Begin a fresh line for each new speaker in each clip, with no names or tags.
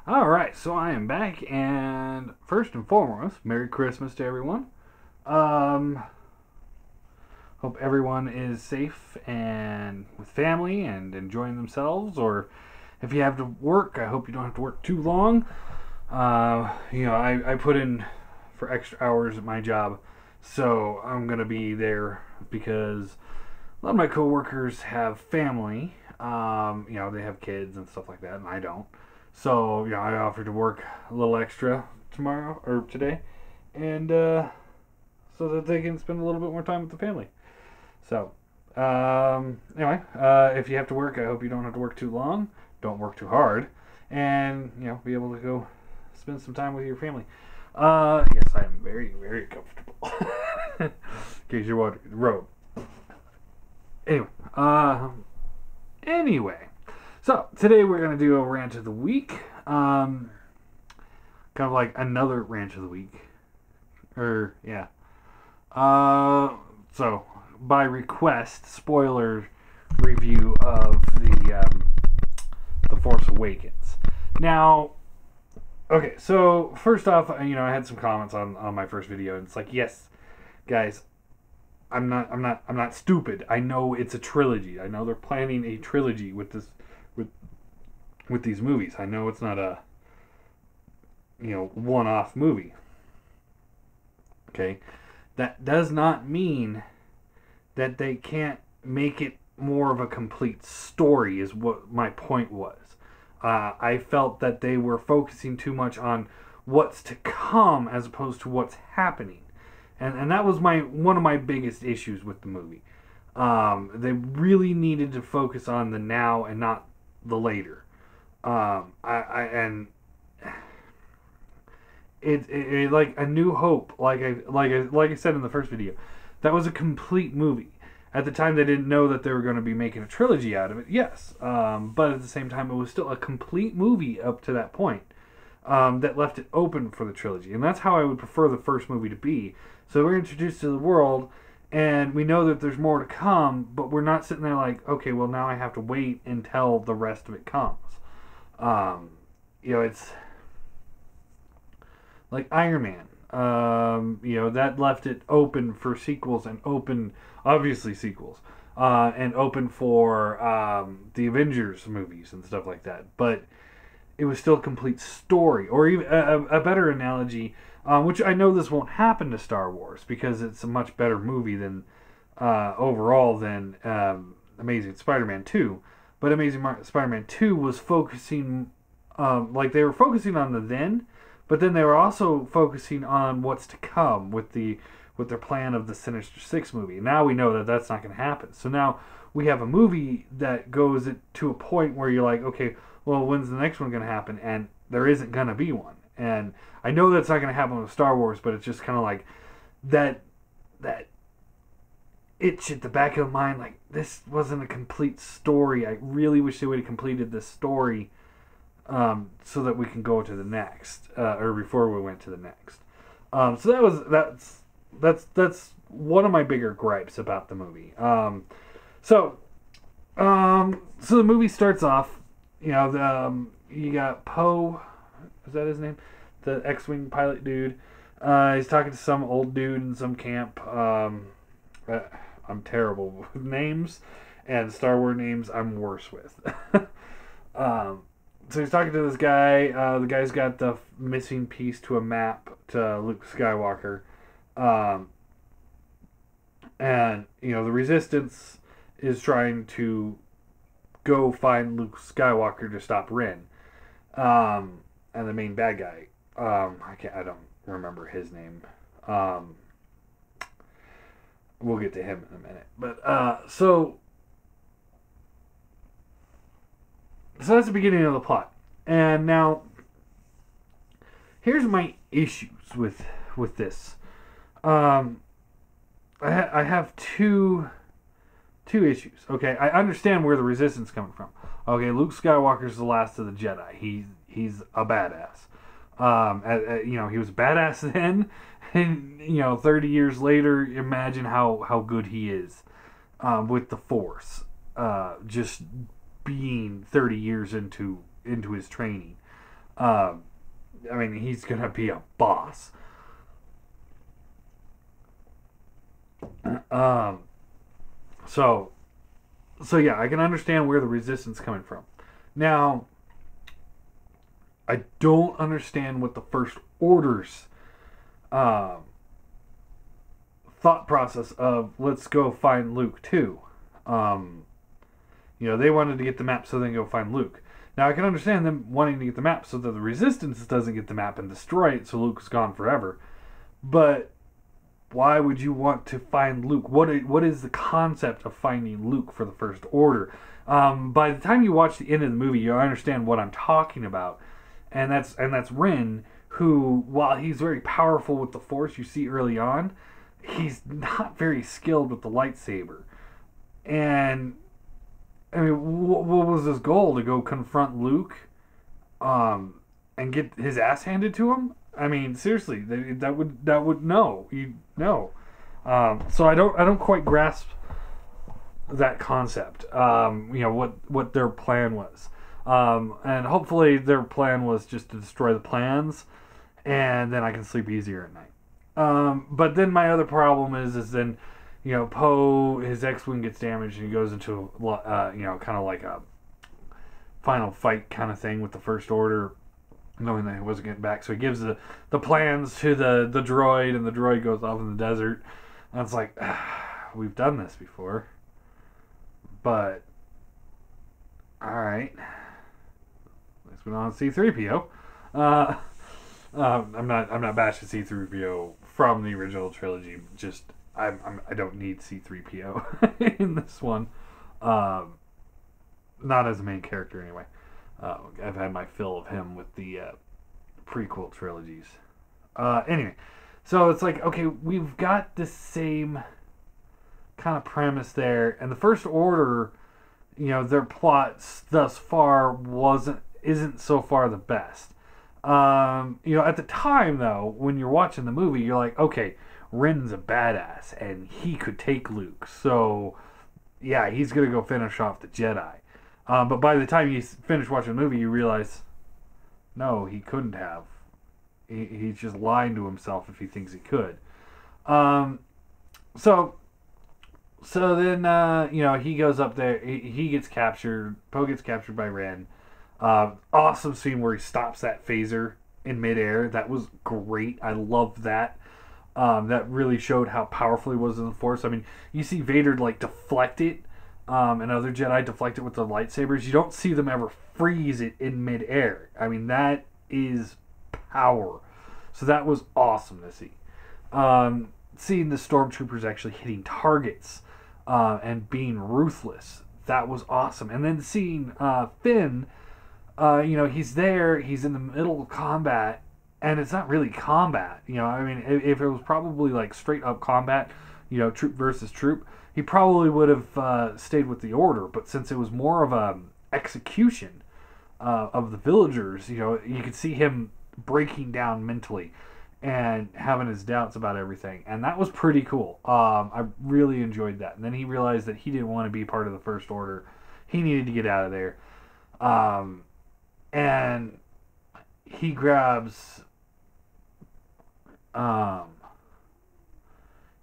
Alright, so I am back, and first and foremost, Merry Christmas to everyone. Um, Hope everyone is safe and with family and enjoying themselves, or if you have to work, I hope you don't have to work too long. I put in for extra hours at my job, so I'm going to be there because a lot of my coworkers have family. They have kids and stuff like that, and I don't. So, I offered to work a little extra tomorrow or today, and so that they can spend a little bit more time with the family. So, anyway, if you have to work, I hope you don't have to work too long. Don't work too hard, and be able to go spend some time with your family. Yes, I am very, very comfortable. In case you're wondering, the road. Anyway, so today we're gonna do a rant of the week. Kind of like another rant of the week, or yeah. So by request, spoiler review of the Force Awakens. Now, okay, so first off, I had some comments on my first video, and it's like, yes, guys, I'm not stupid. I know it's a trilogy. I know they're planning a trilogy with these movies. I know it's not a one-off movie. Okay, that does not mean that they can't make it more of a complete story, is what my point was. I felt that they were focusing too much on what's to come as opposed to what's happening. And that was one of my biggest issues with the movie. They really needed to focus on the now and not the later. It like A New Hope, like I said in the first video, that was a complete movie. At the time, they didn't know that they were going to be making a trilogy out of it. Yes, but at the same time, it was still a complete movie up to that point. That left it open for the trilogy. And that's how I would prefer the first movie to be. So we're introduced to the world, and we know that there's more to come, but we're not sitting there like, okay, well, now I have to wait until the rest of it comes. It's like Iron Man. That left it open for sequels and obviously sequels, and open for the Avengers movies and stuff like that. But it was still a complete story. Or even a better analogy, which I know this won't happen to Star Wars because it's a much better movie than overall than Amazing Spider-Man 2. But Amazing Spider-Man 2 was focusing, they were focusing on the then, but then they were also focusing on what's to come with their plan of the Sinister Six movie. Now we know that that's not going to happen. So now we have a movie that goes to a point where you're like, okay, well, when's the next one going to happen? And there isn't going to be one. And I know that's not going to happen with Star Wars, but it's just kind of like that itch at the back of the mind, like, this wasn't a complete story. I really wish they would have completed this story so that we can go to the next, or before we went to the next. So that's one of my bigger gripes about the movie. So the movie starts off, you got Poe, is that his name? The X-Wing pilot dude. He's talking to some old dude in some camp. I'm terrible with names, and Star Wars names I'm worse with. So he's talking to this guy. The guy's got the missing piece to a map to Luke Skywalker. And, the Resistance is trying to go find Luke Skywalker to stop Ren. And the main bad guy, I don't remember his name. We'll get to him in a minute. But, so that's the beginning of the plot. And now, here's my issues with this. I have two issues. Okay, I understand where the Resistance is coming from. Okay, Luke Skywalker's the last of the Jedi. He's a badass. He was a badass then, and 30 years later, imagine how good he is with the Force. Just being 30 years into his training. I mean, he's gonna be a boss. Um, so, yeah, I can understand where the resistance coming from. Now, I don't understand what the First Order's um, thought process of let's go find Luke too. Um, they wanted to get the map so they can go find Luke. Now I can understand them wanting to get the map so that the Resistance doesn't get the map and destroy it, so Luke's gone forever. But why would you want to find Luke? What is the concept of finding Luke for the First Order? By the time you watch the end of the movie, you'll understand what I'm talking about, and that's Ren, who, while he's very powerful with the Force, you see early on, he's not very skilled with the lightsaber. And I mean, what was his goal? To go confront Luke, and get his ass handed to him? I mean, seriously, that would no. So I don't quite grasp that concept. What their plan was, and hopefully their plan was just to destroy the plans, and then I can sleep easier at night. But then my other problem is then, Poe, his X-wing gets damaged and he goes into kind of like a final fight kind of thing with the First Order, knowing that he wasn't getting back. So he gives the plans to the droid, and the droid goes off in the desert. And it's like, we've done this before. But, alright. At least we don't have C-3PO. I'm not bashing C-3PO from the original trilogy. Just, I don't need C-3PO in this one. Not as a main character anyway. I've had my fill of him with the prequel trilogies. Anyway, so it's like, okay, we've got the same kind of premise there, and the First Order, their plots thus far isn't so far the best. At the time though, when you're watching the movie, you're like, okay, Ren's a badass, and he could take Luke, so yeah, he's gonna go finish off the Jedi. But by the time you finish watching the movie, you realize, no, he couldn't have. He's just lying to himself if he thinks he could. So then, he goes up there. He gets captured. Poe gets captured by Ren. Awesome scene where he stops that phaser in midair. That was great. I love that. That really showed how powerful he was in the Force. I mean, you see Vader deflect it. And other Jedi deflect it with their lightsabers. You don't see them ever freeze it in midair. I mean, that is power. So that was awesome to see. Seeing the stormtroopers actually hitting targets and being ruthless, that was awesome. And then seeing Finn, he's there, he's in the middle of combat, and it's not really combat. I mean, if it was probably straight up combat, troop versus troop, he probably would have stayed with the Order. But since it was more of a execution of the villagers, you could see him breaking down mentally and having his doubts about everything. And that was pretty cool. I really enjoyed that. And then he realized that he didn't want to be part of the First Order. He needed to get out of there. And he grabs...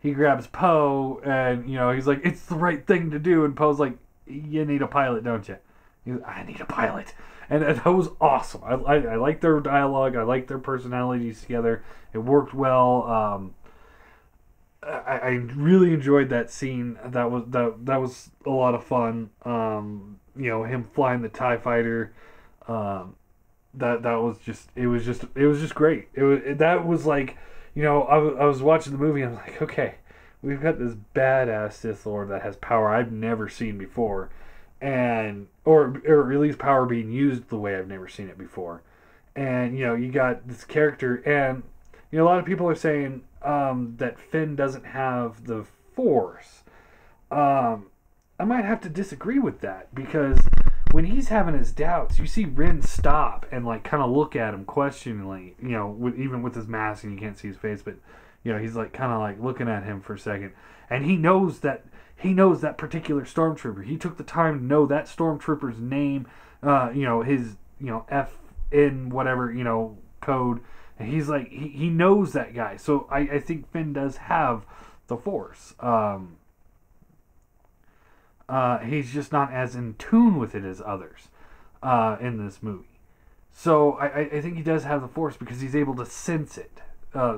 he grabs Poe, and, he's like, it's the right thing to do. And Poe's like, you need a pilot, don't you? He's like, I need a pilot. And that was awesome. I like their dialogue. I like their personalities together. It worked well. I really enjoyed that scene. That was a lot of fun. Him flying the TIE fighter. That was just great. That was like, I was watching the movie and I'm like, okay, we've got this badass Sith Lord that has power I've never seen before, or at least power being used the way I've never seen it before. And you got this character, and a lot of people are saying that Finn doesn't have the Force. I might have to disagree with that, because when he's having his doubts, you see Ren stop and kind of look at him questioningly, even with his mask and you can't see his face, but he's kind of looking at him for a second, and he knows that particular stormtrooper. He took the time to know that stormtrooper's name, his in whatever, code. And he's like, he knows that guy. So I think Finn does have the Force. He's just not as in tune with it as others in this movie. So I think he does have the Force because he's able to sense it,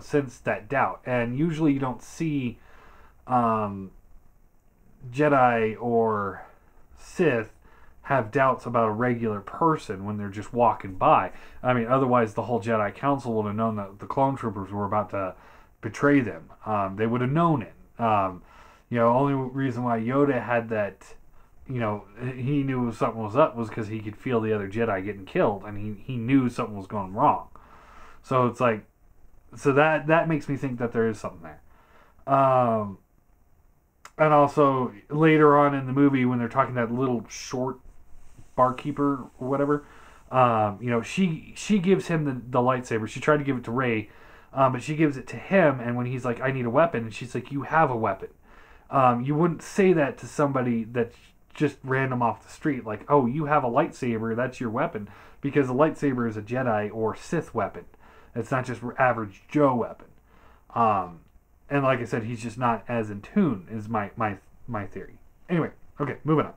sense that doubt. And usually you don't see Jedi or Sith have doubts about a regular person when they're just walking by. I mean, otherwise the whole Jedi Council would have known that the clone troopers were about to betray them. They would have known it. Only reason why Yoda had that, he knew something was up was because he could feel the other Jedi getting killed, and he knew something was going wrong. So it's like, so that makes me think that there is something there. And also later on in the movie when they're talking to that little short barkeeper or whatever, she gives him the lightsaber. She tried to give it to Rey, but she gives it to him, and when he's like, I need a weapon, and she's like, you have a weapon. You wouldn't say that to somebody that's just random off the street, like, oh, you have a lightsaber, that's your weapon, because a lightsaber is a Jedi or Sith weapon. It's not just average Joe weapon. And like I said, he's just not as in tune, is my theory. Anyway, okay, moving on.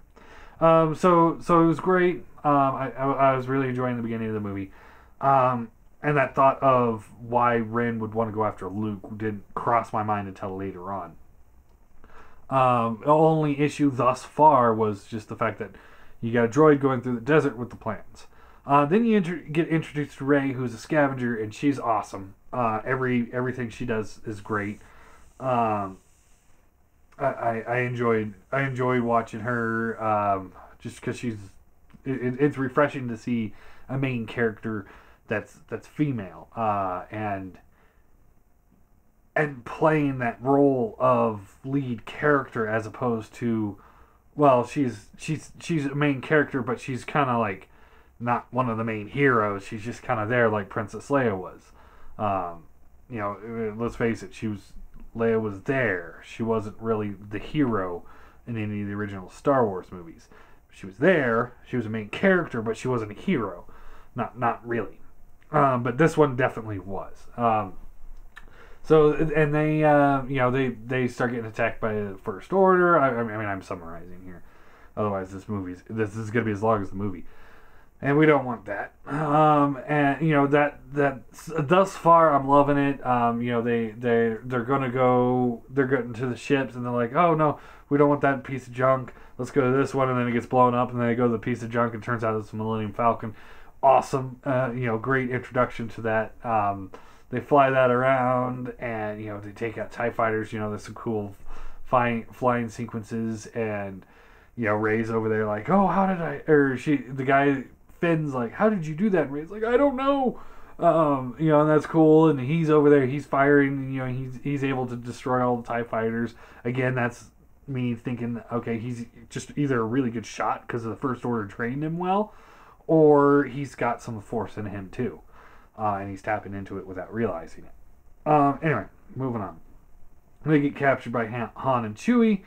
So it was great. I was really enjoying the beginning of the movie. And that thought of why Ren would want to go after Luke didn't cross my mind until later on. The only issue thus far was just the fact that you got a droid going through the desert with the plans. Then you get introduced to Rey, who's a scavenger, and she's awesome. Everything she does is great. I enjoyed watching her just because it's refreshing to see a main character that's female and playing that role of lead character as opposed to, well, she's a main character, but she's kind of like not one of the main heroes. She's just kind of there like Princess Leia was. Let's face it, Leia was there. She wasn't really the hero in any of the original Star Wars movies. She was there. She was a main character, but she wasn't a hero. Not really. But this one definitely was. So, and they start getting attacked by the First Order. I mean, I'm summarizing here. Otherwise, this is going to be as long as the movie. And we don't want that. And that thus far I'm loving it. They're getting to the ships and they're like, oh no, we don't want that piece of junk. Let's go to this one, and then it gets blown up, and then they go to the piece of junk and it turns out it's a Millennium Falcon. Awesome. Great introduction to that. They fly that around, and they take out TIE fighters. There's some cool flying sequences, and Rey's over there like, oh, how did I? Or the guy. Finn's like, how did you do that? And Rey's like, I don't know. And that's cool. And he's over there, he's firing, he's able to destroy all the TIE fighters. Again, that's me thinking, okay, he's just either a really good shot because the First Order trained him well, or he's got some Force in him too. And he's tapping into it without realizing it. Anyway, moving on. They get captured by Han and Chewie.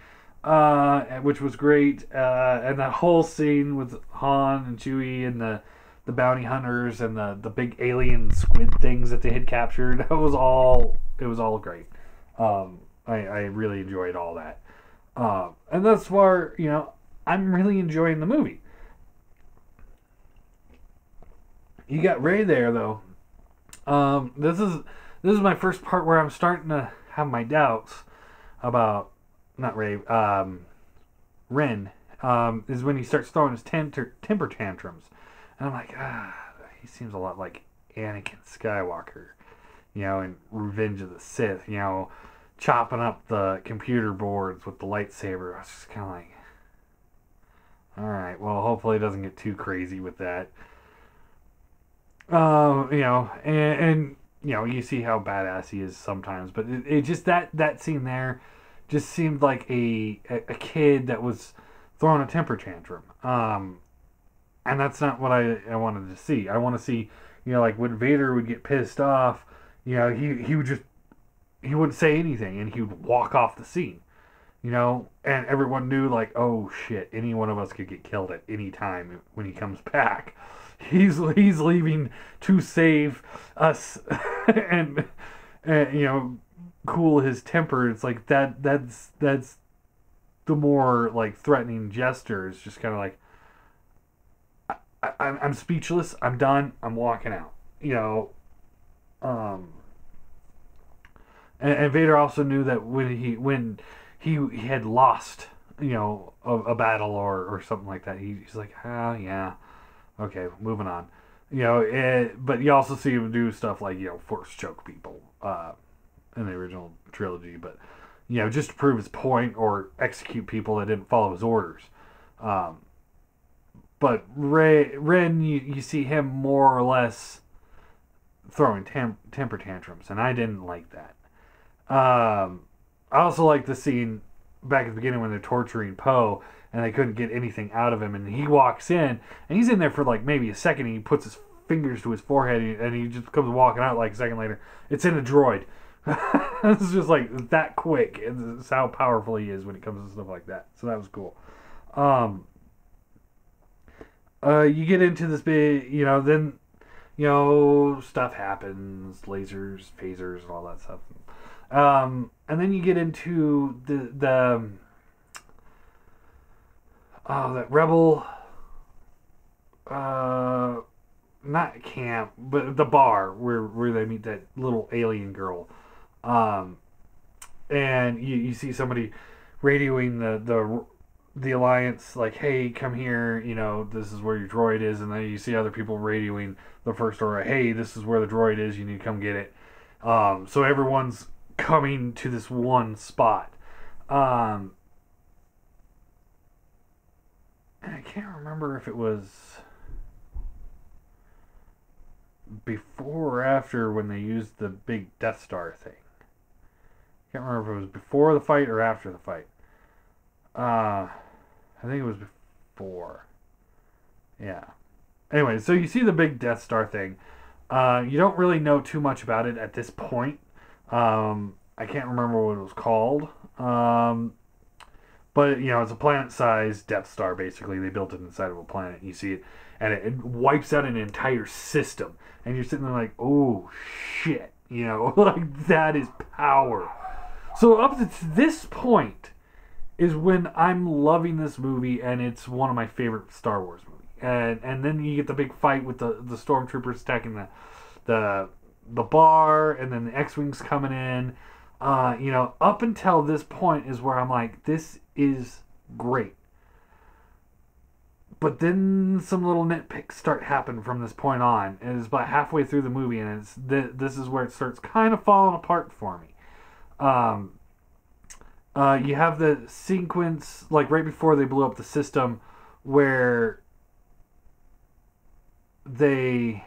Which was great, and that whole scene with Han and Chewie and the bounty hunters and the big alien squid things that they had captured, it was all great. I really enjoyed all that, and that's why I'm really enjoying the movie. You got Rey there though. This is my first part where I'm starting to have my doubts about. Not Rey, Ren, is when he starts throwing his temper tantrums. And I'm like, he seems a lot like Anakin Skywalker, in Revenge of the Sith, chopping up the computer boards with the lightsaber. I was just kind of like, alright, well, hopefully it doesn't get too crazy with that. And you see how badass he is sometimes, but it just, that scene there, just seemed like a kid that was throwing a temper tantrum. And that's not what I wanted to see. I want to see, like when Vader would get pissed off, he wouldn't say anything and he would walk off the scene, and everyone knew like, oh shit, any one of us could get killed at any time when he comes back. he's leaving to save us, and, and cool his temper. It's like that's the more like threatening gesture. Is just kind of like, I'm speechless. I'm done. I'm walking out. Um, and Vader also knew that when he had lost, a battle or something like that, he's like, oh yeah, okay, moving on. But you also see him do stuff like force choke people in the original trilogy, but just to prove his point or execute people that didn't follow his orders. Um, but Ren, you see him more or less throwing temper tantrums, and I didn't like that. I also like the scene back at the beginning when they're torturing Poe and they couldn't get anything out of him, and he walks in and he's in there for like maybe a second, and he puts his fingers to his forehead and he just comes walking out like a second later. It's in a droid. It's just like that quick. It's how powerful he is when it comes to stuff like that. So that was cool. Um, you get into this big, then stuff happens, lasers, phasers, and all that stuff. And then you get into the that rebel, not camp, but the bar where they meet that little alien girl. Um, and you see somebody radioing the Alliance, like, hey, come here, this is where your droid is. And then you see other people radioing the First Order, hey, this is where the droid is, you need to come get it. So everyone's coming to this one spot. And I can't remember if it was before or after when they used the big Death Star thing. I can't remember if it was before the fight or after the fight. I think it was before. Yeah. Anyway, so you see the big Death Star thing. You don't really know too much about it at this point. I can't remember what it was called. But, it's a planet-sized Death Star, basically. They built it inside of a planet. You see it, and it wipes out an entire system. And you're sitting there like, oh, shit. Like, that is power. So up to this point is when I'm loving this movie, and it's one of my favorite Star Wars movies. And then you get the big fight with the stormtroopers attacking the bar, and then the X-Wings coming in. Up until this point is where I'm like, this is great. But then some little nitpicks start happening from this point on. And it's about halfway through the movie, and this is where it starts kind of falling apart for me. You have the sequence, like right before they blew up the system, where they...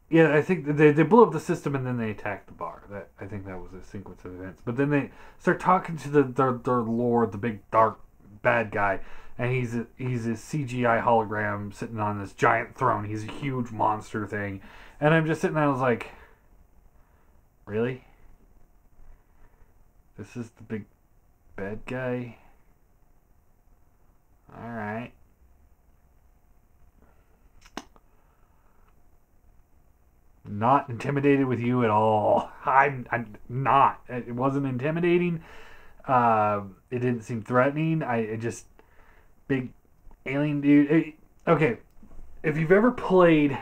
Yeah, I think they blew up the system and then they attacked the bar. I think that was a sequence of events. But then they start talking to their lord, the big dark bad guy, and he's a CGI hologram sitting on this giant throne. He's a huge monster thing, and I'm just sitting there. I was like, really? This is the big bad guy? All right. Not intimidated with you at all. I'm not. It wasn't intimidating. It didn't seem threatening. I just big alien dude. Okay, if you've ever played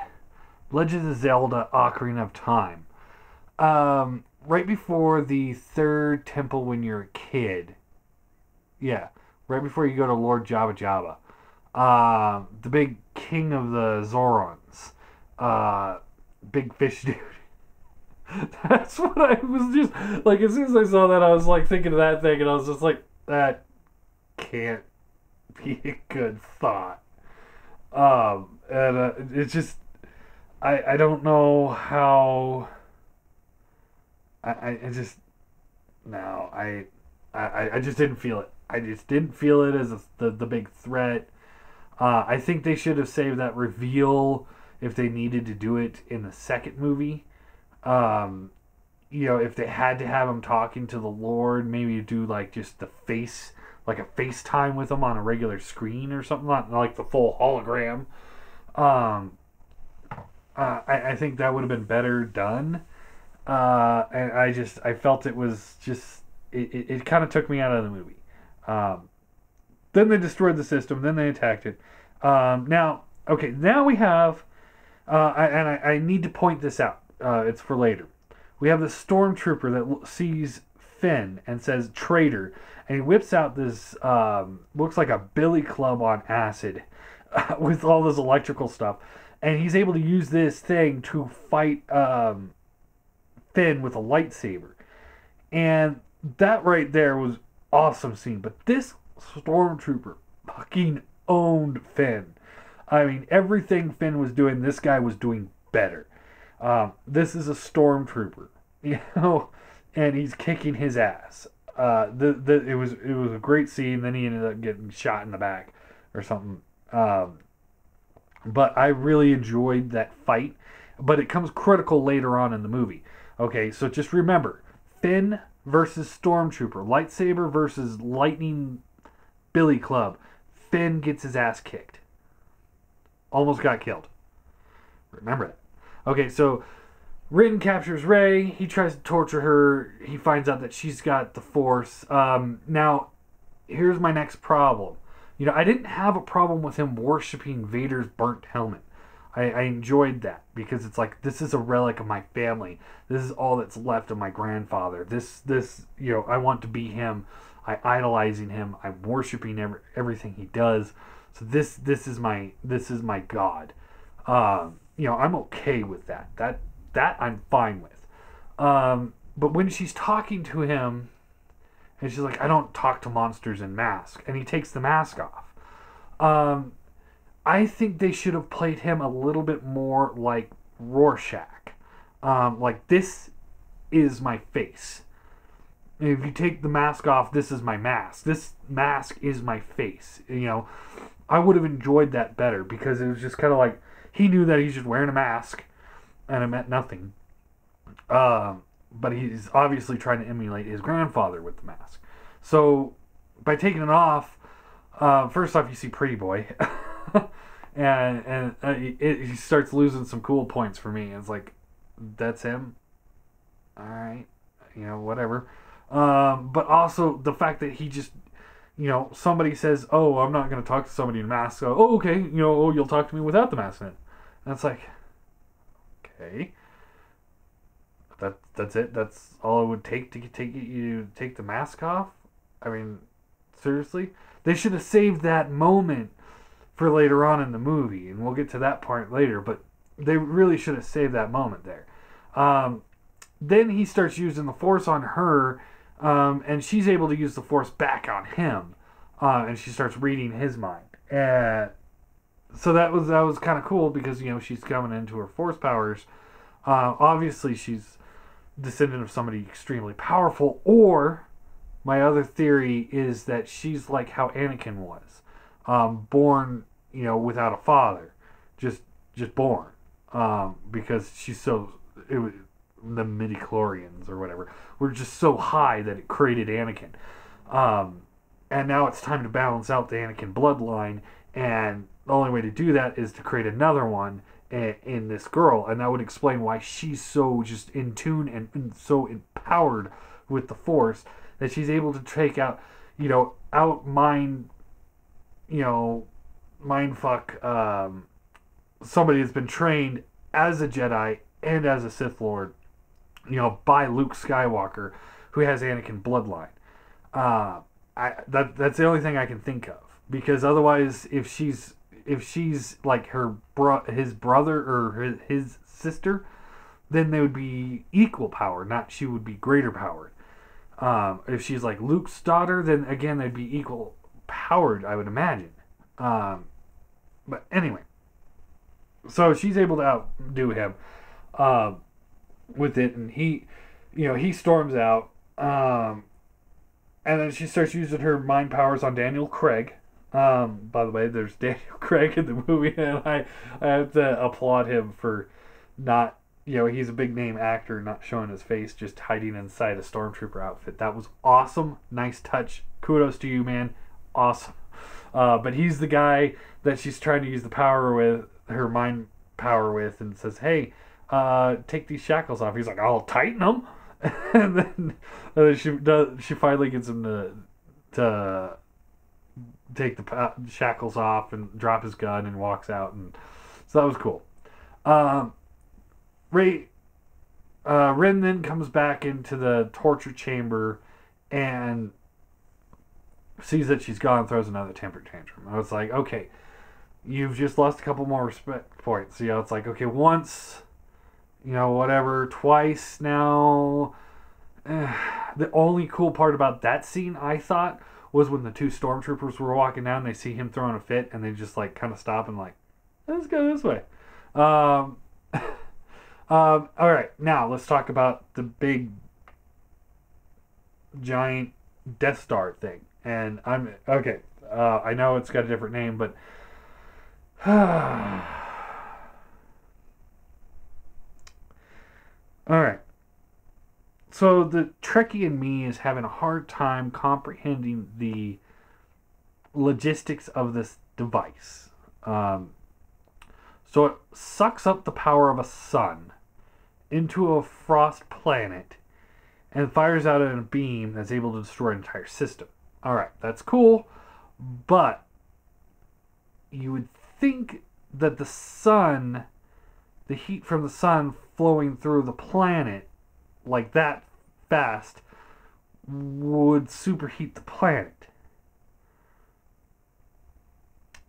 Legend of Zelda: Ocarina of Time, right before the third temple when you're a kid, yeah, right before you go to Lord Jabba Jabba, the big king of the Zorons, big fish dude. That's what I was just like. As soon as I saw that, I was like thinking of that thing, and I was just like, that can't be a good thought. And it's just, I don't know how. I just no, I just didn't feel it. I just didn't feel it as the big threat. I think they should have saved that reveal if they needed to do it in the second movie. If they had to have him talking to the Lord, maybe do like just the face, like a FaceTime with him on a regular screen or something, not like the full hologram. Um, I think that would have been better done. And I felt it was just, it kind of took me out of the movie. Then they destroyed the system. Then they attacked it. Now we have, I need to point this out. It's for later. We have the stormtrooper that sees Finn and says traitor, and he whips out this looks like a billy club on acid with all this electrical stuff, and he's able to use this thing to fight Finn with a lightsaber, and that right there was awesome scene. But this stormtrooper fucking owned Finn. I mean, everything Finn was doing, this guy was doing better. This is a stormtrooper, and he's kicking his ass. It was a great scene. Then he ended up getting shot in the back or something. But I really enjoyed that fight. But it comes critical later on in the movie. Okay, so just remember, Finn versus Stormtrooper, lightsaber versus lightning billy club. Finn gets his ass kicked. Almost got killed. Remember that. Okay, so Rin captures Rey. He tries to torture her. He finds out that she's got the Force. Now, here's my next problem. I didn't have a problem with him worshiping Vader's burnt helmet. I enjoyed that because it's like, this is a relic of my family. This is all that's left of my grandfather. This I want to be him. I'm idolizing him. I'm worshiping everything he does. So this is my God. I'm okay with that. That I'm fine with. But when she's talking to him, and she's like, I don't talk to monsters in masks, and he takes the mask off. I think they should have played him a little bit more like Rorschach. Like, this is my face. If you take the mask off, this is my mask. This mask is my face. I would have enjoyed that better because it was just kind of like, he knew that he's just wearing a mask and it meant nothing. But he's obviously trying to emulate his grandfather with the mask. So by taking it off, first off, you see Pretty Boy. and he starts losing some cool points for me. It's like, that's him? Alright. Whatever. But also the fact that he just, somebody says, oh, I'm not going to talk to somebody in a mask. So, oh, okay. You'll talk to me without the mask in it. And it's like, okay. That's it. That's all it would take to take the mask off. I mean, seriously, they should have saved that moment for later on in the movie, and we'll get to that part later. But they really should have saved that moment there. Then he starts using the Force on her, and she's able to use the Force back on him, and she starts reading his mind. So that was kind of cool because she's coming into her Force powers. Obviously, she's descendant of somebody extremely powerful, or my other theory is that she's like how Anakin was, born without a father, just born, because she's so the midichlorians or whatever were just so high that it created Anakin, and now it's time to balance out the Anakin bloodline, and the only way to do that is to create another one in this girl, and that would explain why she's so just in tune and so empowered with the Force that she's able to take out, mind fuck somebody that's been trained as a Jedi and as a Sith Lord, by Luke Skywalker, who has Anakin bloodline. That's the only thing I can think of, because otherwise, if she's like his brother or his sister, then they would be equal power, not she would be greater powered. If she's like Luke's daughter, then again they'd be equal powered, I would imagine. But anyway, so she's able to outdo him with it, and he storms out, and then she starts using her mind powers on Daniel Craig. By the way, there's Daniel Craig in the movie, and I have to applaud him for not, he's a big name actor, not showing his face, just hiding inside a stormtrooper outfit. That was awesome. Nice touch. kudos to you, man. Awesome. But he's the guy that she's trying to use the power with, her mind power with, and says, hey, take these shackles off. He's like, I'll tighten them. And then she finally gets him to take the shackles off and drop his gun and walks out. And so that was cool. Rin then comes back into the torture chamber and sees that she's gone, throws another temper tantrum. I was like, okay, you've just lost a couple more respect points. You know, it's like, okay, once, you know, whatever, twice now. The only cool part about that scene, I thought, was when the two stormtroopers were walking down, they see him throwing a fit, and they just, like, kind of stop and, like, let's go this way. All right, now let's talk about the big, giant Death Star thing. And okay. I know it's got a different name, but all right. So the Trekkie in me is having a hard time comprehending the logistics of this device. So it sucks up the power of a sun into a frost planet and fires out a beam that's able to destroy an entire system. Alright, that's cool, but you would think that the sun, the heat from the sun flowing through the planet like that fast would superheat the planet.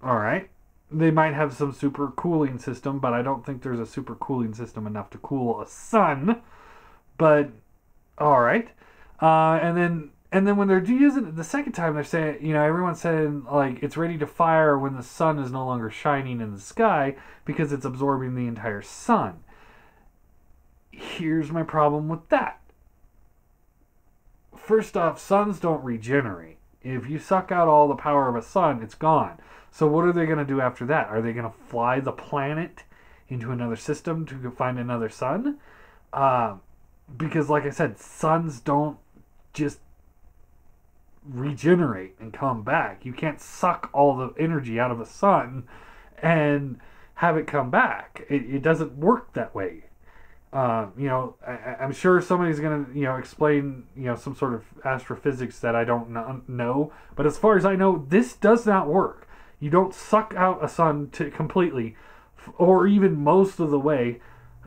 Alright. They might have some super cooling system, but I don't think there's a super cooling system enough to cool a sun. But all right, and then when they're using it the second time, they're saying, you know, everyone's saying like it's ready to fire when the sun is no longer shining in the sky because it's absorbing the entire sun. Here's my problem with that. First off, suns don't regenerate. If you suck out all the power of a sun, it's gone. So what are they going to do after that? Are they going to fly the planet into another system to find another sun? Because like I said, suns don't just regenerate and come back. You can't suck all the energy out of a sun and have it come back. It doesn't work that way. You know, I'm sure somebody's going to, you know, explain, you know, some sort of astrophysics that I don't know. But as far as I know, this does not work. You don't suck out a sun completely, or even most of the way,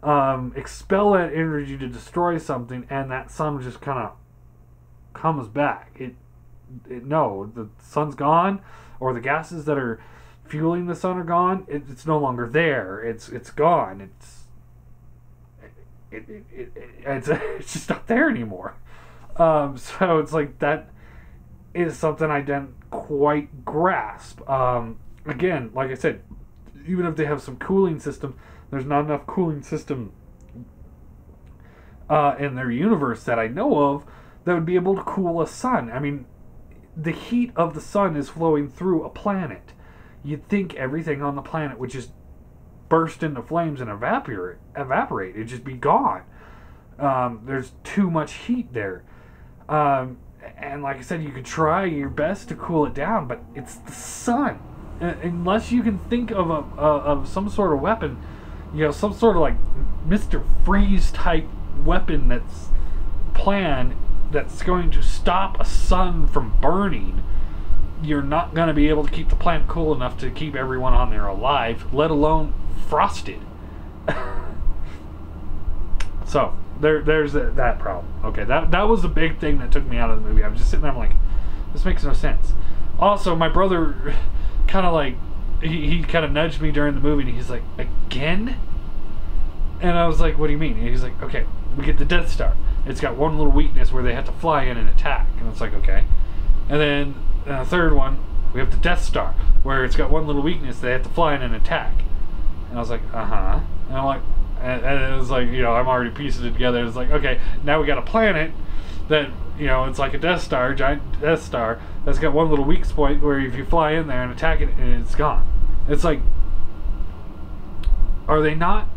expel that energy to destroy something, and that sun just kind of comes back. No, the sun's gone, or the gases that are fueling the sun are gone. It's no longer there. It's gone. It's just not there anymore. So it's like that is something I didn't quite grasp. Again, like I said, even if they have some cooling system, there's not enough cooling system in their universe that I know of that would be able to cool a sun. I mean, the heat of the sun is flowing through a planet. You'd think everything on the planet would just burst into flames and evaporate. It'd just be gone. There's too much heat there. And like I said, you could try your best to cool it down, but it's the sun. Unless you can think of some sort of weapon, you know, some sort of like Mr. Freeze type weapon that's planned that's going to stop a sun from burning, you're not going to be able to keep the planet cool enough to keep everyone on there alive, let alone frosted. So there's that problem. Okay, that was the big thing that took me out of the movie. I was just sitting there, I'm like, this makes no sense. Also, my brother kind of like, he kind of nudged me during the movie, and he's like, again? And I was like, what do you mean? And he's like, okay, we get the Death Star. It's got one little weakness where they have to fly in and attack. And it's like, okay. And then the third one, we have the Death Star, where it's got one little weakness, they have to fly in and attack. And I was like, uh-huh. And I'm like, and it was like, you know, I'm already piecing it together. It's like, okay, now we got a planet that, you know, it's like a Death Star, giant Death Star, that's got one little weak point where if you fly in there and attack it, and it's gone. It's like, are they not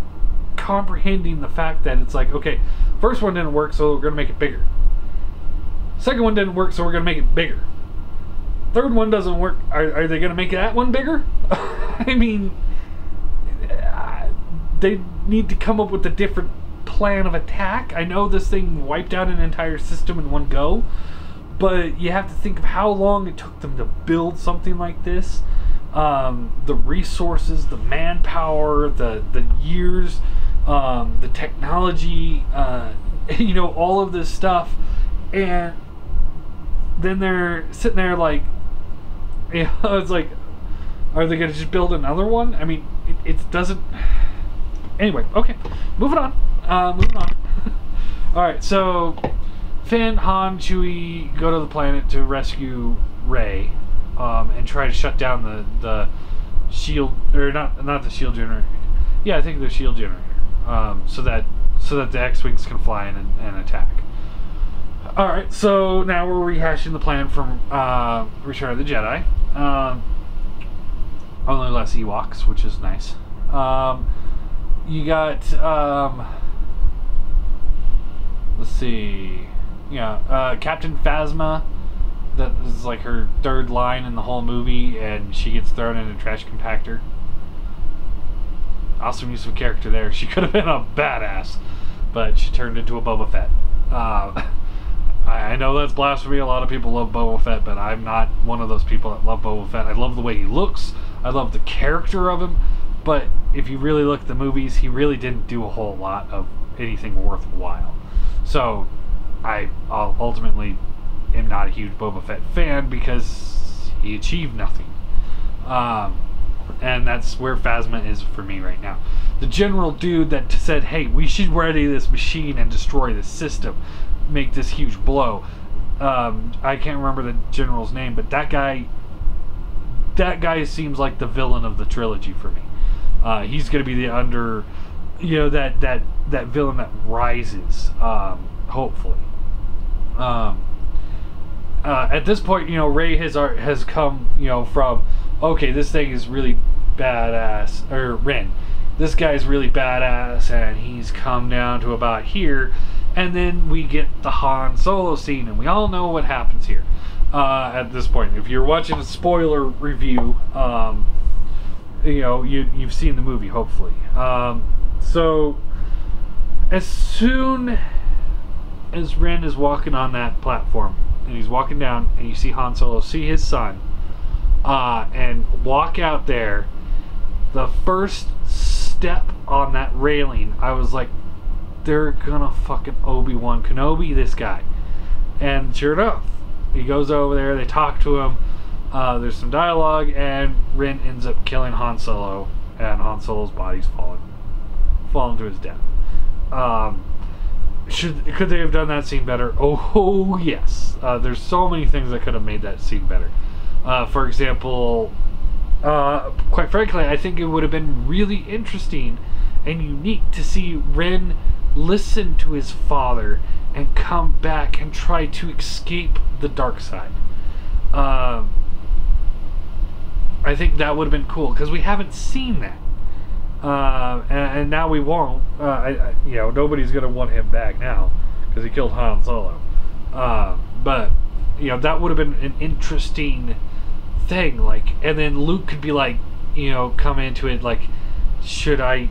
comprehending the fact that it's like, okay, first one didn't work, so we're going to make it bigger. Second one didn't work, so we're going to make it bigger. Third one doesn't work. Are they going to make that one bigger? I mean, they need to come up with a different plan of attack. I know this thing wiped out an entire system in one go, but you have to think of how long it took them to build something like this. The resources, the manpower, the years, the technology, you know, all of this stuff. And then they're sitting there like, you know, it's like, are they going to just build another one? I mean, it doesn't... Anyway, okay. Moving on. Alright, so Finn, Han, Chewie go to the planet to rescue Rey, and try to shut down the shield, or not the shield generator. Yeah, I think the shield generator. So that the X-Wings can fly in and attack. Alright, so now we're rehashing the plan from Return of the Jedi. Only less Ewoks, which is nice. You got, let's see, yeah, Captain Phasma. That is like her third line in the whole movie, and she gets thrown in a trash compactor. Awesome use of character there. She could have been a badass, but she turned into a Boba Fett. I know that's blasphemy. A lot of people love Boba Fett, but I'm not one of those people that love Boba Fett. I love the way he looks. I love the character of him. But if you really look at the movies, he really didn't do a whole lot of anything worthwhile. So I ultimately am not a huge Boba Fett fan because he achieved nothing. And that's where Phasma is for me right now. The general dude that said, hey, we should ready this machine and destroy the system, make this huge blow. I can't remember the general's name, but that guy seems like the villain of the trilogy for me. He's going to be the that villain that rises, hopefully. At this point, Rey has come, from, okay, this thing is really badass, or Ren, this guy's really badass, and he's come down to about here, and then we get the Han Solo scene, and we all know what happens here. At this point, if you're watching a spoiler review, you've seen the movie, hopefully. So as soon as Ren is walking on that platform, and he's walking down, and you see Han Solo see his son, and walk out there, the first step on that railing, I was like, they're gonna fucking Obi-Wan Kenobi this guy. And sure enough, he goes over there, they talk to him, there's some dialogue, and Ren ends up killing Han Solo, and Han Solo's body's fallen to his death. Could they have done that scene better? Oh yes. There's so many things that could have made that scene better. For example, quite frankly, I think it would have been really interesting and unique to see Ren listen to his father and come back and try to escape the dark side. I think that would have been cool because we haven't seen that, and now we won't. Nobody's gonna want him back now because he killed Han Solo. But that would have been an interesting thing. And then Luke could be like, come into it like, should I,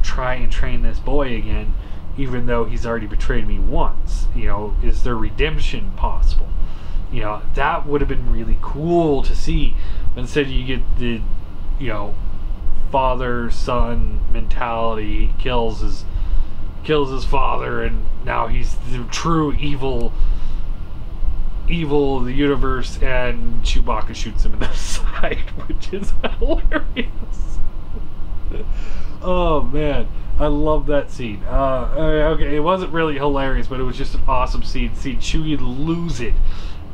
try and train this boy again, even though he's already betrayed me once? Is there redemption possible? That would have been really cool to see. Instead, you get the, father-son mentality. He kills his father, and now he's the true evil of the universe, and Chewbacca shoots him in the side, which is hilarious. Oh man, I love that scene. Okay, it wasn't really hilarious, but it was just an awesome scene. See Chewie lose it,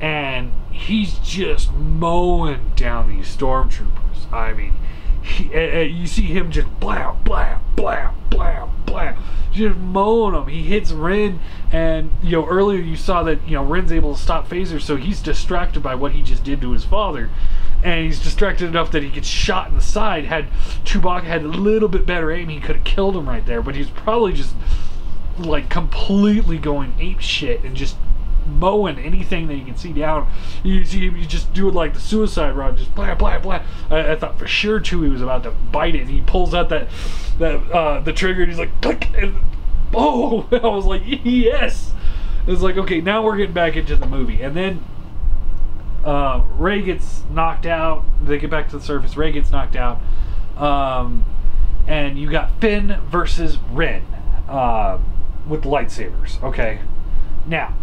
and he's just mowing down these stormtroopers. I mean, you see him just blam, blam, blam, blam, blam, just mowing them. He hits Ren, and earlier you saw that Ren's able to stop phasers, so he's distracted by what he just did to his father, and he's distracted enough that he gets shot in the side. Had Chewbacca had a little bit better aim, he could have killed him right there, but he's probably just like completely going ape shit and just mowing anything that you can see down. You see him just doing like the suicide run, just blah blah blah. I thought for sure Chewie was about to bite it, and he pulls out the trigger, and he's like click, and oh, I was like yes. It's like, okay, now we're getting back into the movie, and then Rey gets knocked out. They get back to the surface. Rey gets knocked out, and you got Finn versus Ren with lightsabers. Okay, now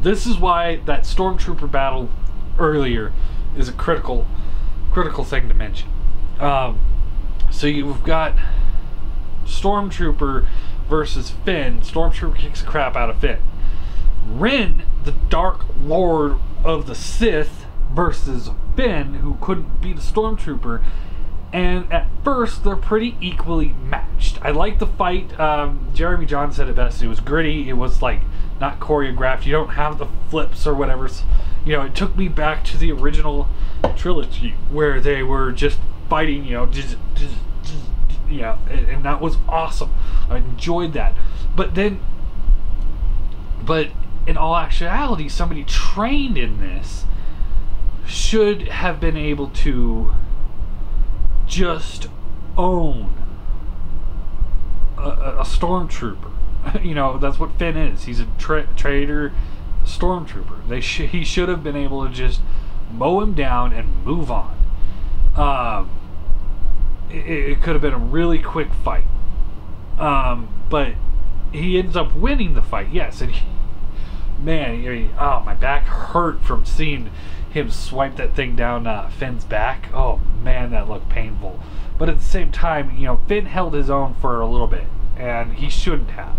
this is why that stormtrooper battle earlier is a critical thing to mention. So you've got Stormtrooper versus Finn. Stormtrooper kicks the crap out of Finn. Ren, the Dark Lord of the Sith, versus Finn, who couldn't beat a Stormtrooper. And at first, they're pretty equally matched. I like the fight. Jeremy John said it best. It was gritty. It was like not choreographed. You don't have the flips or whatever. You know, it took me back to the original trilogy where they were just fighting. You know, and that was awesome. I enjoyed that. But in all actuality, somebody trained in this should have been able to just own a stormtrooper. You know, that's what Finn is. He's a traitor stormtrooper. He should have been able to just mow him down and move on. It could have been a really quick fight. But he ends up winning the fight, yes. And my back hurt from seeing him swipe that thing down Finn's back. Oh man, that looked painful. But at the same time, you know, Finn held his own for a little bit, and he shouldn't have.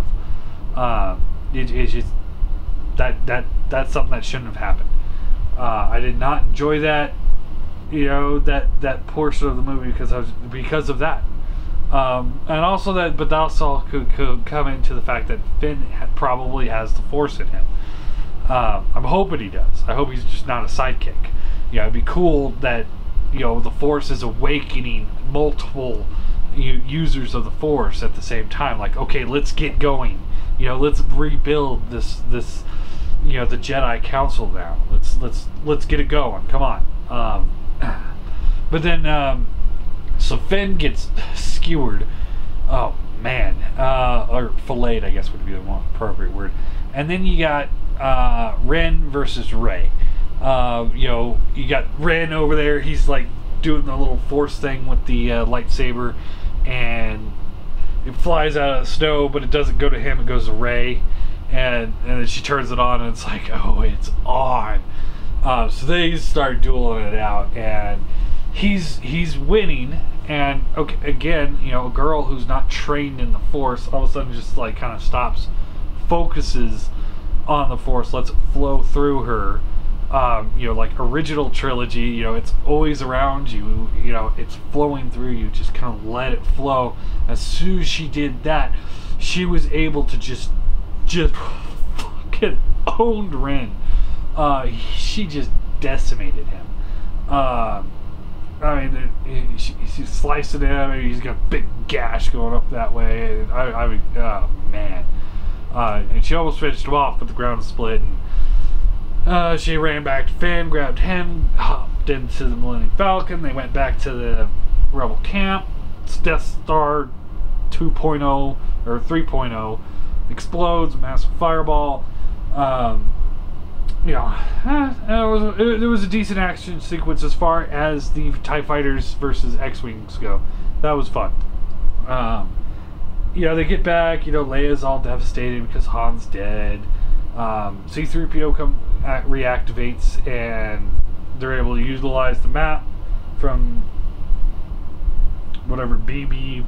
It's just that's something that shouldn't have happened. I did not enjoy that. You know, that portion of the movie because of that. And also but that also could come into the fact that Finn probably has the Force in him. I'm hoping he does. I hope he's just not a sidekick. You know, it'd be cool that, you know, the Force is awakening multiple users of the Force at the same time. Like, okay, let's get going. You know, let's rebuild this you know, the Jedi Council now. Let's get it going. Come on. But then so Finn gets skewered. Oh man, or filleted, I guess would be the more appropriate word. And then you got Ren versus Rey. You know, you got Ren over there. He's like doing the little Force thing with the lightsaber, and it flies out of the snow, but it doesn't go to him. It goes to Rey, and then she turns it on, and it's like, oh, it's on. So they start dueling it out, and he's winning. And okay, again, you know, a girl who's not trained in the Force all of a sudden just like kind of stops, focuses on the Force, lets it flow through her. You know, like original trilogy, you know, it's always around you, you know, it's flowing through you, just kind of let it flow. As soon as she did that, she was able to just fucking owned Ren. She just decimated him. I mean, she's slicing him. He's got a big gash going up that way. And oh man. And she almost finished him off, but the ground split. And she ran back to Finn, grabbed him, hopped into the Millennium Falcon. They went back to the Rebel camp. Death Star 2.0 or 3.0 explodes, massive fireball. You know, it was a decent action sequence as far as the TIE Fighters versus X-Wings go. That was fun. You know, they get back, you know, Leia's all devastated because Han's dead. C-3PO reactivates, and they're able to utilize the map from whatever BB-8.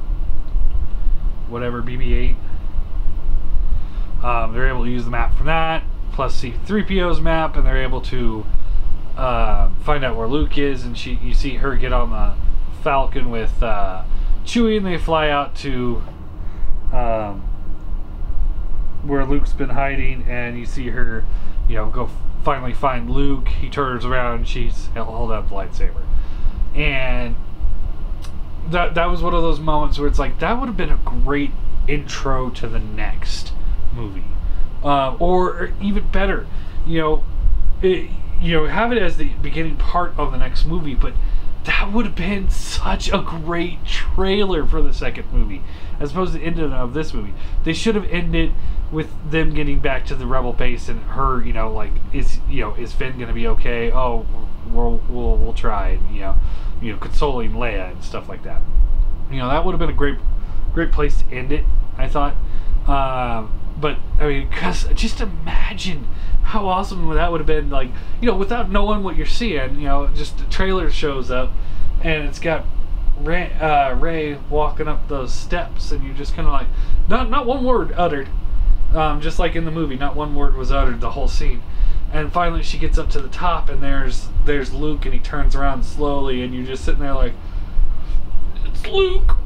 They're able to use the map from that, plus C-3PO's map, and they're able to find out where Luke is, and you see her get on the Falcon with Chewie, and they fly out to where Luke's been hiding, and you see her, you know, go finally find Luke. He turns around, and she's held up the lightsaber, and that was one of those moments where it's like, that would have been a great intro to the next movie, or even better, you know, have it as the beginning part of the next movie. But that would have been such a great trailer for the second movie, as opposed to the ending of this movie. They should have ended with them getting back to the rebel base and her, like, is Finn gonna be okay? Oh, we'll try, consoling Leia and stuff like that. That would have been a great place to end it, I thought. But I mean, because just imagine how awesome that would have been, like, without knowing what you're seeing, just the trailer shows up and it's got Rey walking up those steps, and you're just kind of like, not one word uttered, just like in the movie, not one word was uttered the whole scene. And finally she gets up to the top, and there's Luke, and he turns around slowly, and you're just sitting there like, it's Luke.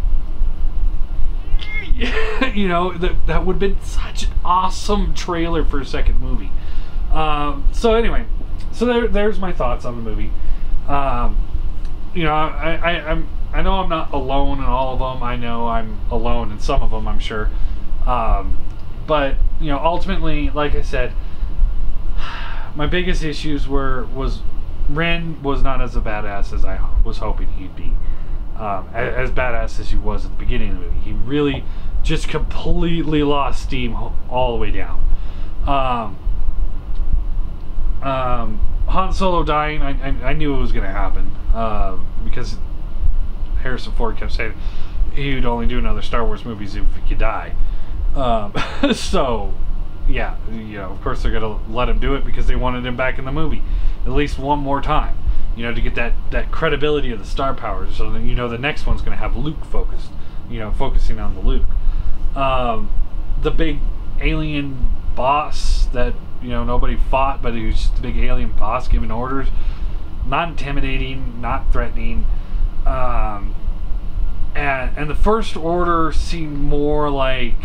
That would have been such an awesome trailer for a second movie. So anyway, there's my thoughts on the movie. I know I'm not alone in all of them. I know I'm alone in some of them, I'm sure. But ultimately, like I said, my biggest issues was Ren was not as a badass as I was hoping he'd be. As badass as he was at the beginning of the movie. He really just completely lost steam all the way down. Han Solo dying, I knew it was going to happen, because Harrison Ford kept saying he would only do another Star Wars movies if he could die. So, yeah, of course they're going to let him do it because they wanted him back in the movie at least one more time, to get that credibility of the star power, so that the next one's going to have Luke focused, focusing on the Luke. The big alien boss that nobody fought, but he was just a big alien boss giving orders, not intimidating, not threatening. And the First Order seemed more like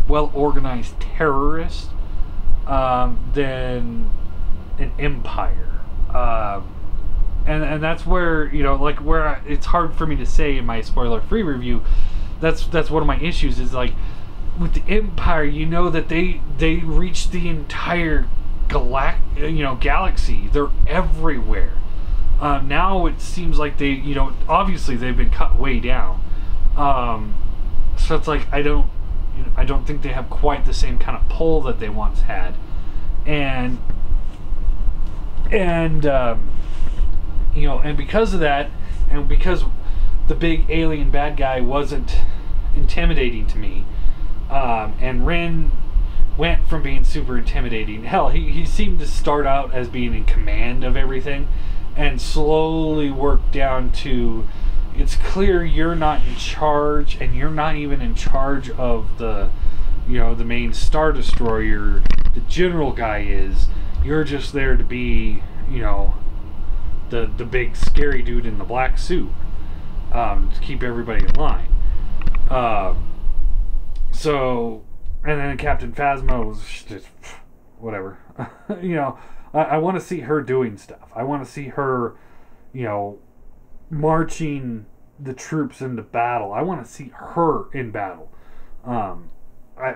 well-organized terrorists than an empire. And that's where it's hard for me to say in my spoiler-free review. That's one of my issues, is like, with the Empire, that they reach the entire galaxy. They're everywhere. Now it seems like they, obviously they've been cut way down. So it's like, I don't think they have quite the same kind of pull that they once had. And because of that, and because the big alien bad guy wasn't intimidating to me, and Ren went from being super intimidating. Hell, he seemed to start out as being in command of everything, and slowly worked down to, it's clear you're not in charge, and you're not even in charge of the main Star Destroyer. The general guy is. You're just there to be, the big scary dude in the black suit, to keep everybody in line. So, and then Captain Phasma was just whatever. I want to see her doing stuff. I want to see her, marching the troops into battle. I want to see her in battle. I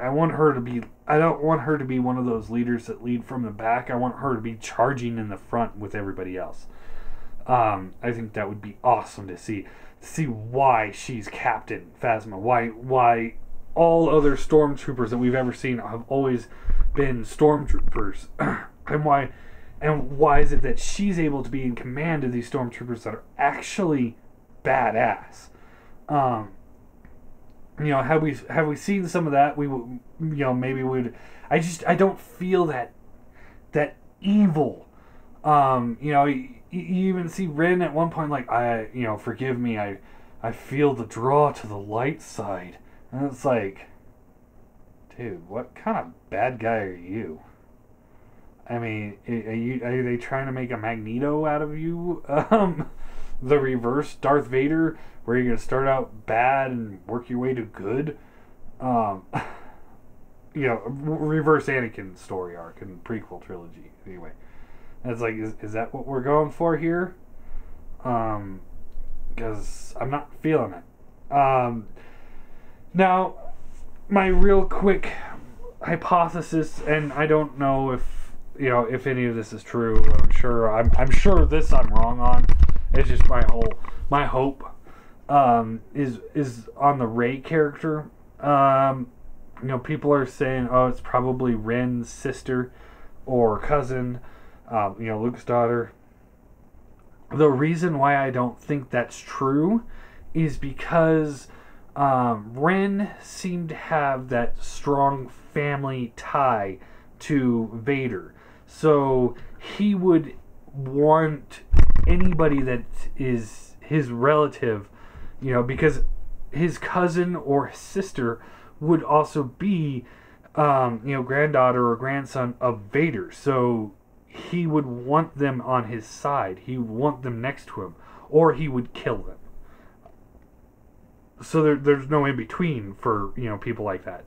want her to be. I don't want her to be one of those leaders that lead from the back. I want her to be charging in the front with everybody else. I think that would be awesome to see. To see why she's Captain Phasma. Why all other stormtroopers that we've ever seen have always been stormtroopers, and why is it that she's able to be in command of these stormtroopers that are actually badass? Have we seen some of that? We maybe we'd. I don't feel that evil. You even see Ren at one point like, forgive me, I feel the draw to the light side. And it's like, dude, what kind of bad guy are you? I mean, are they trying to make a Magneto out of you? The reverse Darth Vader, where you're going to start out bad and work your way to good? Reverse Anakin story arc in prequel trilogy. Anyway, and it's like, is that what we're going for here? Because I'm not feeling it. Now, my real quick hypothesis, and I don't know if if any of this is true. I'm sure this I'm wrong on. It's just my hope is on the Rey character. People are saying, oh, it's probably Ren's sister or cousin, Luke's daughter. The reason why I don't think that's true is because Ren seemed to have that strong family tie to Vader. So he would want anybody that is his relative, because his cousin or his sister would also be, granddaughter or grandson of Vader. So he would want them on his side. He would want them next to him, or he would kill them. So there's no in between for people like that.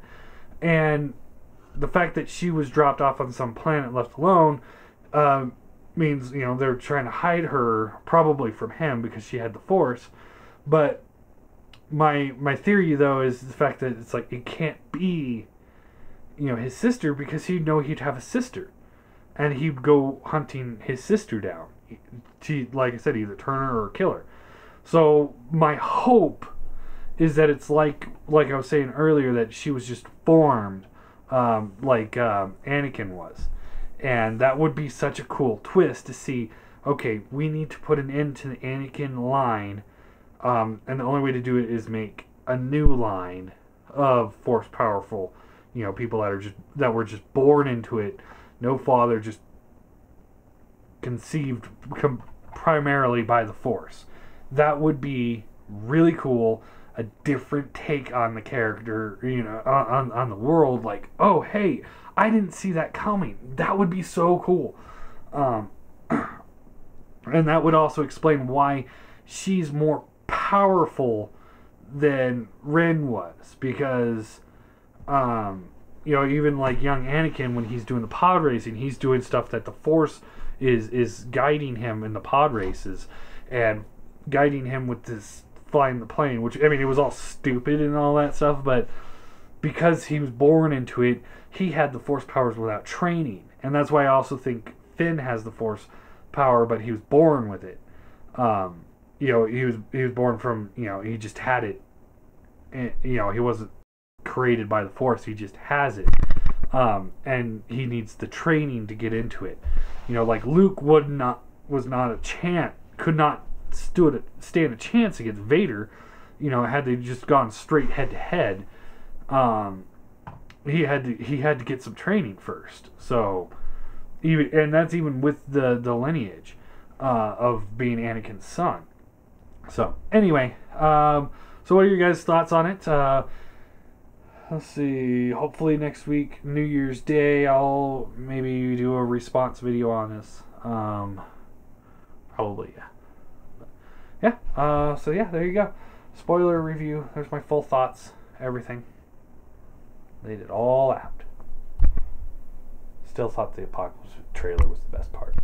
And the fact that she was dropped off on some planet left alone means they're trying to hide her, probably from him, because she had the Force. But my theory though is the fact that it's like it can't be his sister, because he'd know he'd have a sister, and he'd go hunting his sister down to, like I said, either turn her or kill her. So my hope is that it's like I was saying earlier, that she was just formed like Anakin was. And that would be such a cool twist to see, okay, we need to put an end to the Anakin line, and the only way to do it is make a new line of Force powerful, people that were just born into it, no father, just conceived primarily by the Force. That would be really cool. A different take on the character, on the world. Like, oh, hey, I didn't see that coming. That would be so cool. And that would also explain why she's more powerful than Ren was. Because, even like young Anakin, when he's doing the pod racing, he's doing stuff that the Force is guiding him in the pod races. And guiding him with this flying the plane, which, it was all stupid and all that stuff, but because he was born into it, he had the Force powers without training. And that's why I also think Finn has the Force power, but he was born with it. He was born from, he just had it. And, he wasn't created by the Force, he just has it. And he needs the training to get into it. Like Luke was not a chance, could not stand a chance against Vader. Had they just gone straight head to head, he had to get some training first. So that's even with the lineage of being Anakin's son. So anyway, so what are your guys' thoughts on it? Let's see. Hopefully next week, New Year's Day, I'll maybe do a response video on this. Probably, yeah. So yeah, there you go. Spoiler review. There's my full thoughts. Everything. Laid it all out. Still thought the Apocalypse trailer was the best part.